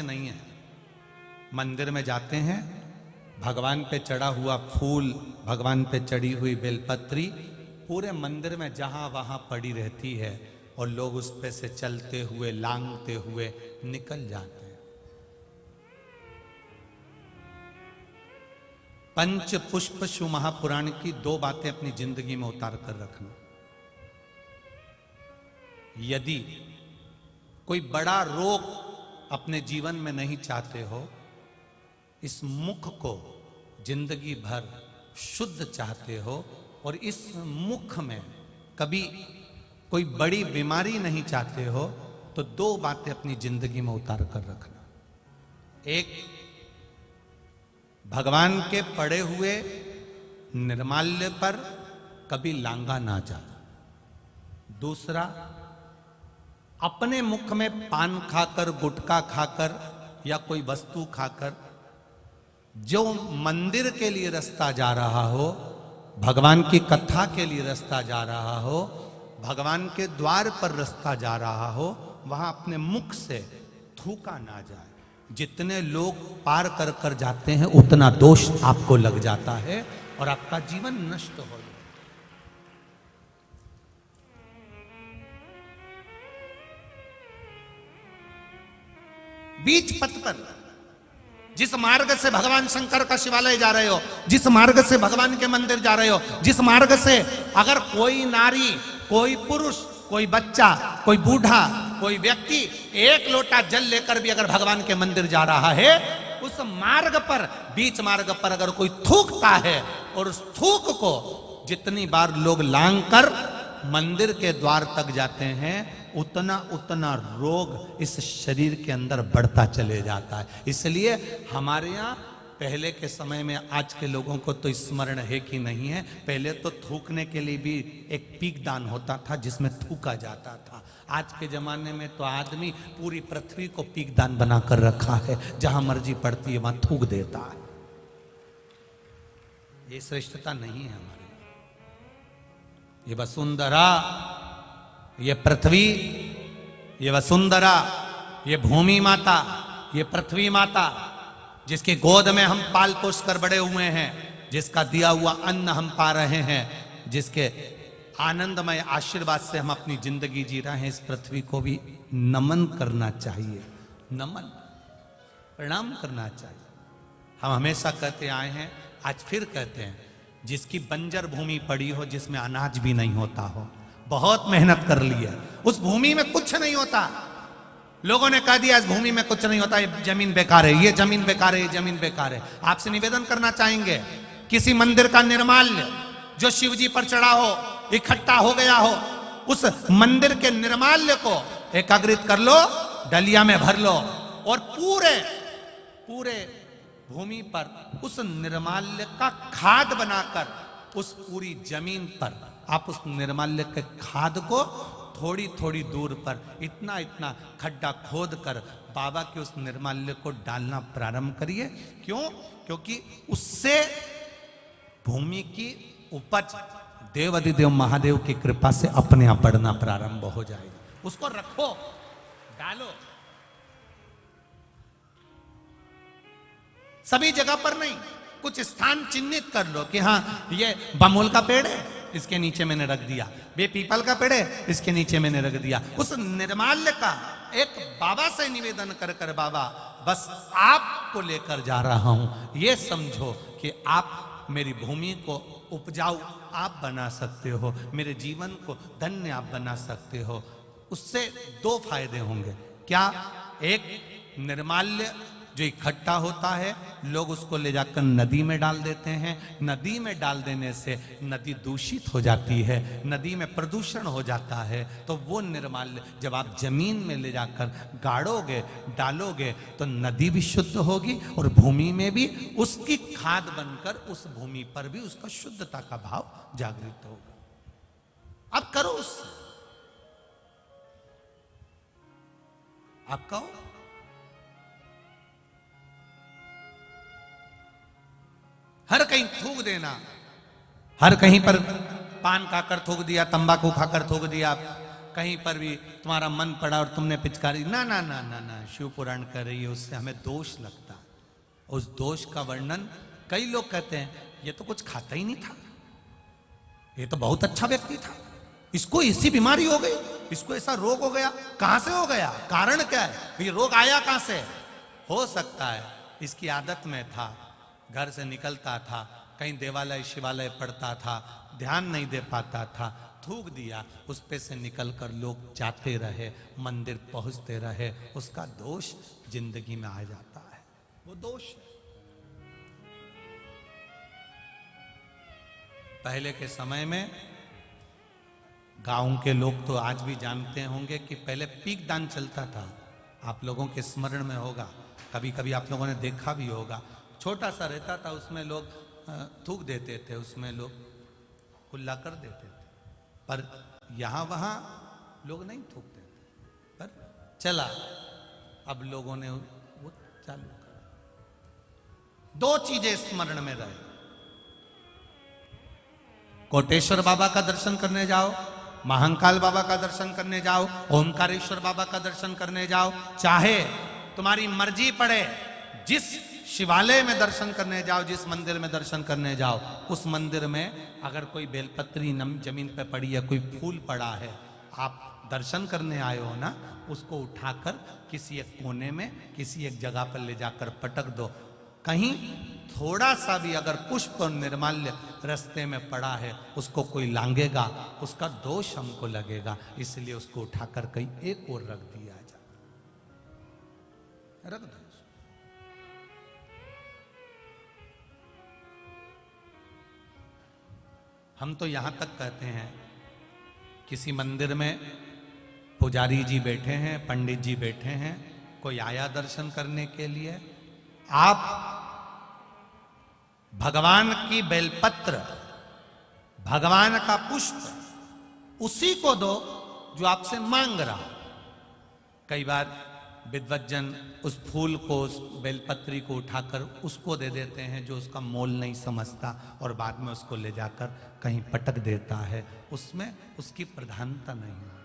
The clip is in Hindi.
नहीं है। मंदिर में जाते हैं, भगवान पे चढ़ा हुआ फूल, भगवान पे चढ़ी हुई बेलपत्री पूरे मंदिर में जहां वहां पड़ी रहती है और लोग उस पे से चलते हुए लांघते हुए निकल जाते हैं। पंच पुष्प शिव महापुराण की दो बातें अपनी जिंदगी में उतार कर रखना। यदि कोई बड़ा रोग अपने जीवन में नहीं चाहते हो, इस मुख को जिंदगी भर शुद्ध चाहते हो और इस मुख में कभी कोई बड़ी बीमारी नहीं चाहते हो, तो दो बातें अपनी जिंदगी में उतार कर रखना। एक, भगवान के पड़े हुए निर्माल्य पर कभी लांगा ना जा। दूसरा, अपने मुख में पान खाकर, गुटखा खाकर या कोई वस्तु खाकर जो मंदिर के लिए रास्ता जा रहा हो, भगवान की कथा के लिए रास्ता जा रहा हो, भगवान के द्वार पर रास्ता जा रहा हो, वहां अपने मुख से थूका ना जाए। जितने लोग पार कर कर जाते हैं उतना दोष आपको लग जाता है और आपका जीवन नष्ट हो जाता है। बीच पथ पर, जिस मार्ग से भगवान शंकर का शिवालय जा रहे हो, जिस मार्ग से भगवान के मंदिर जा रहे हो, जिस मार्ग से अगर कोई नारी, कोई पुरुष, कोई बच्चा, कोई बूढ़ा, कोई व्यक्ति एक लोटा जल लेकर भी अगर भगवान के मंदिर जा रहा है, उस मार्ग पर, बीच मार्ग पर अगर कोई थूकता है और उस थूक को जितनी बार लोग लांग कर मंदिर के द्वार तक जाते हैं, उतना उतना रोग इस शरीर के अंदर बढ़ता चले जाता है। इसलिए हमारे यहाँ पहले के समय में, आज के लोगों को तो स्मरण है कि नहीं है, पहले तो थूकने के लिए भी एक पीक दान होता था जिसमें थूका जाता था। आज के जमाने में तो आदमी पूरी पृथ्वी को पीक दान बनाकर रखा है, जहां मर्जी पड़ती है वहां थूक देता है। ये श्रेष्ठता नहीं है हमारे। ये वसुंधरा, ये पृथ्वी, ये वसुंधरा, ये भूमि माता, ये पृथ्वी माता, जिसकी गोद में हम पाल पोस कर बड़े हुए हैं, जिसका दिया हुआ अन्न हम पा रहे हैं, जिसके आनंदमय आशीर्वाद से हम अपनी जिंदगी जी रहे हैं, इस पृथ्वी को भी नमन करना चाहिए। नमन, प्रणाम करना चाहिए। हम हमेशा कहते आए हैं, आज फिर कहते हैं, जिसकी बंजर भूमि पड़ी हो, जिसमें अनाज भी नहीं होता हो, बहुत मेहनत कर ली है, उस भूमि में कुछ नहीं होता, लोगों ने कह दिया इस भूमि में कुछ नहीं होता, ये जमीन बेकार है, ये जमीन बेकार है, ये जमीन बेकार है। आपसे निवेदन करना चाहेंगे, किसी मंदिर का निर्माल्य जो शिव जी पर चढ़ा हो, इकट्ठा हो गया हो, उस मंदिर के निर्माल्य को एकाग्रित कर लो, डलिया में भर लो और पूरे पूरे भूमि पर उस निर्माल्य का खाद बनाकर, उस पूरी जमीन पर आप उस निर्माल्य के खाद को थोड़ी थोड़ी दूर पर इतना इतना खड्डा खोद कर बाबा के उस निर्माल्य को डालना प्रारंभ करिए। क्यों? क्योंकि उससे भूमि की उपज देव अधिदेव महादेव की कृपा से अपने आप बढ़ना प्रारंभ हो जाएगी। उसको रखो, डालो, सभी जगह पर नहीं, कुछ स्थान चिन्हित कर लो कि हाँ ये बमोल का पेड़ है, इसके नीचे मैंने रख दिया, बे पीपल का पेड़ है, इसके नीचे मैंने रख दिया। उस निर्माल्य का एक बाबा से निवेदन कर कर, बाबा बस आपको लेकर जा रहा हूं, ये समझो कि आप मेरी भूमि को उपजाऊ आप बना सकते हो, मेरे जीवन को धन्य आप बना सकते हो। उससे दो फायदे होंगे। क्या? एक, निर्माल्य जो इकट्ठा होता है, लोग उसको ले जाकर नदी में डाल देते हैं, नदी में डाल देने से नदी दूषित हो जाती है, नदी में प्रदूषण हो जाता है। तो वो निर्माल्य जब आप जमीन में ले जाकर गाड़ोगे, डालोगे, तो नदी भी शुद्ध होगी और भूमि में भी उसकी खाद बनकर उस भूमि पर भी उसका शुद्धता का भाव जागृत होगा। अब करो उससे, आप कहो, हर कहीं थूक देना, हर कहीं पर पान खाकर थूक दिया, तंबाकू खाकर थूक दिया, कहीं पर भी तुम्हारा मन पड़ा और तुमने पिचकारी, ना ना ना ना ना, शिव पुराण कर रही है, उससे हमें दोष लगता है। उस दोष का वर्णन कई लोग कहते हैं ये तो कुछ खाता ही नहीं था, ये तो बहुत अच्छा व्यक्ति था, इसको ऐसी बीमारी हो गई, इसको ऐसा रोग हो गया, कहां से हो गया, कारण क्या है, ये रोग आया कहां से। हो सकता है इसकी आदत में था, घर से निकलता था, कहीं देवालय शिवालय पढ़ता था, ध्यान नहीं दे पाता था, थूक दिया, उस पे से निकलकर लोग जाते रहे, मंदिर पहुंचते रहे, उसका दोष जिंदगी में आ जाता है, वो दोष है। पहले के समय में गांव के लोग तो आज भी जानते होंगे कि पहले पीक दान चलता था, आप लोगों के स्मरण में होगा, कभी कभी आप लोगों ने देखा भी होगा, छोटा सा रहता था, उसमें लोग थूक देते थे, उसमें लोग कुल्ला कर देते थे, पर यहां वहां लोग नहीं थूकते थे, पर चला, अब लोगों ने वो चालू कर। दो चीजें स्मरण में रहे, कोटेश्वर बाबा का दर्शन करने जाओ, महाकाल बाबा का दर्शन करने जाओ, ओमकारेश्वर बाबा का दर्शन करने जाओ, चाहे तुम्हारी मर्जी पड़े, जिस शिवालय में दर्शन करने जाओ, जिस मंदिर में दर्शन करने जाओ, उस मंदिर में अगर कोई बेलपत्री जमीन पे पड़ी है, कोई फूल पड़ा है, आप दर्शन करने आए हो ना, उसको उठाकर किसी एक कोने में, किसी एक जगह पर ले जाकर पटक दो। कहीं थोड़ा सा भी अगर पुष्प और निर्माल्य रास्ते में पड़ा है, उसको कोई लांगेगा, उसका दोष हमको लगेगा, इसलिए उसको उठाकर कहीं एक और रख दिया जाए, रख दो। हम तो यहां तक कहते हैं, किसी मंदिर में पुजारी जी बैठे हैं, पंडित जी बैठे हैं, कोई आया दर्शन करने के लिए, आप भगवान की बेलपत्र, भगवान का पुष्प उसी को दो जो आपसे मांग रहा हो। कई बार विद्वज्जन उस फूल को, उस बेलपत्री को उठाकर उसको दे देते हैं जो उसका मोल नहीं समझता, और बाद में उसको ले जाकर कहीं पटक देता है, उसमें उसकी प्रधानता नहीं है।